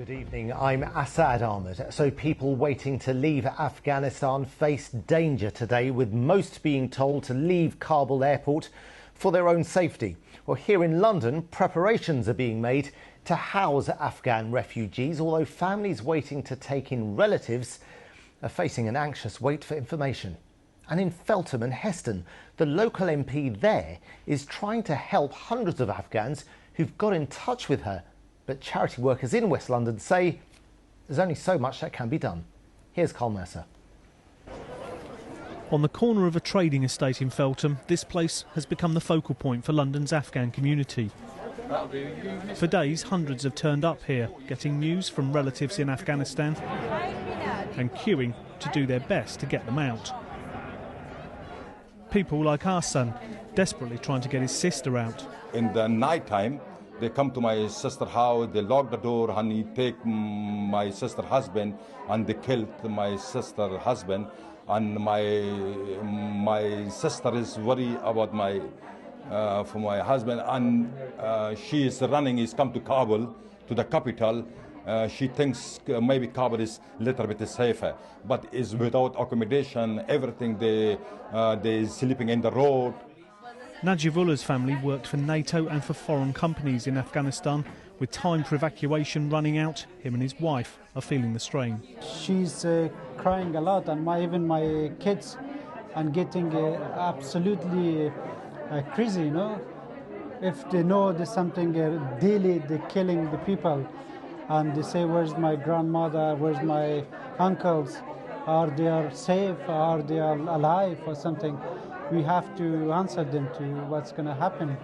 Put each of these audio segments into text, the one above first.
Good evening, I'm Asad Ahmed. So people waiting to leave Afghanistan face danger today, with most being told to leave Kabul airport for their own safety. Well, here in London, preparations are being made to house Afghan refugees, although families waiting to take in relatives are facing an anxious wait for information. And in Feltham and Heston, the local MP there is trying to help hundreds of Afghans who've got in touch with her. But charity workers in West London say there's only so much that can be done. Here's Carl Mercer. On the corner of a trading estate in Feltham, this place has become the focal point for London's Afghan community. For days, hundreds have turned up here, getting news from relatives in Afghanistan and queuing to do their best to get them out. People like our son, desperately trying to get his sister out. In the night time, they come to my sister's house, they lock the door and he take my sister's husband and they killed my sister's husband. And my sister is worried about for my husband, and she is running, he's come to Kabul, to the capital. She thinks maybe Kabul is a little bit safer, but is without accommodation, everything, they sleeping in the road. Najibullah's family worked for NATO and for foreign companies in Afghanistan. With time for evacuation running out, him and his wife are feeling the strain. She's crying a lot, and even my kids are getting absolutely crazy, you know. If they know there's something daily, they're killing the people, and they say, where's my grandmother, where's my uncles, are they safe, are they alive or something. We have to answer them to what's going to happen.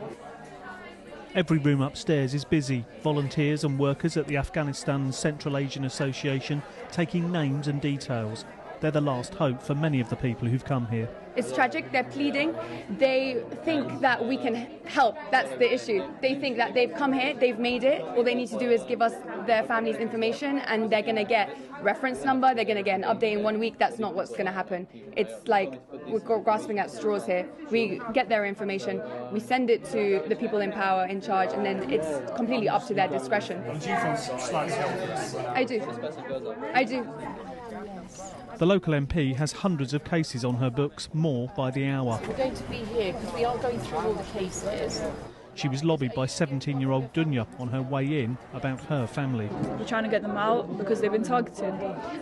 Every room upstairs is busy. Volunteers and workers at the Afghanistan and Central Asian Association taking names and details. They're the last hope for many of the people who've come here. It's tragic, they're pleading. They think that we can help, that's the issue. They think that they've come here, they've made it, all they need to do is give us their family's information and they're going to get reference number, they're going to get an update in 1 week. That's not what's going to happen. It's like we're grasping at straws here. We get their information, we send it to the people in power, in charge, and then it's completely up to their discretion. Do you feel slightly helpless? I do. I do. The local MP has hundreds of cases on her books, more by the hour. We're going to be here because we are going through all the cases. She was lobbied by 17-year-old Dunya on her way in about her family. We're trying to get them out because they've been targeted.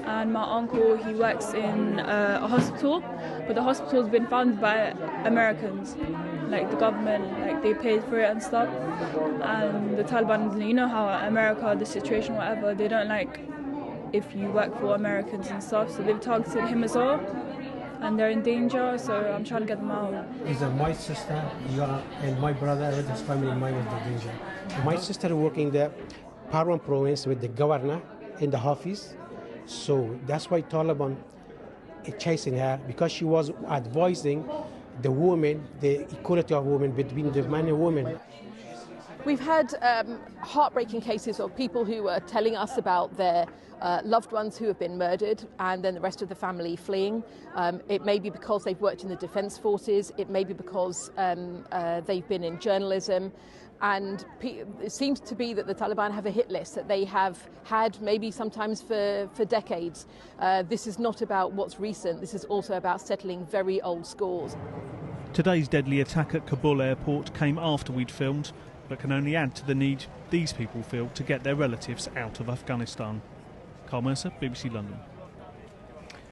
And my uncle, he works in a hospital, but the hospital's been funded by Americans, like the government, like they paid for it and stuff. And the Taliban, you know how America, the situation, whatever, they don't like if you work for Americans and stuff, so they've targeted him as well, and they're in danger, so I'm trying to get them out. Is my sister and my brother and his family, mine is the danger. My sister working in the Parwan province with the governor in the office, so that's why Taliban is chasing her, because she was advising the women, the equality of women between the man and woman. We've had heartbreaking cases of people who are telling us about their loved ones who have been murdered and then the rest of the family fleeing. It may be because they've worked in the defence forces, it may be because they've been in journalism, and it seems to be that the Taliban have a hit list that they have had maybe sometimes for decades. This is not about what's recent, this is also about settling very old scores. Today's deadly attack at Kabul airport came after we'd filmed, but can only add to the need these people feel to get their relatives out of Afghanistan. Carl Mercer, BBC London.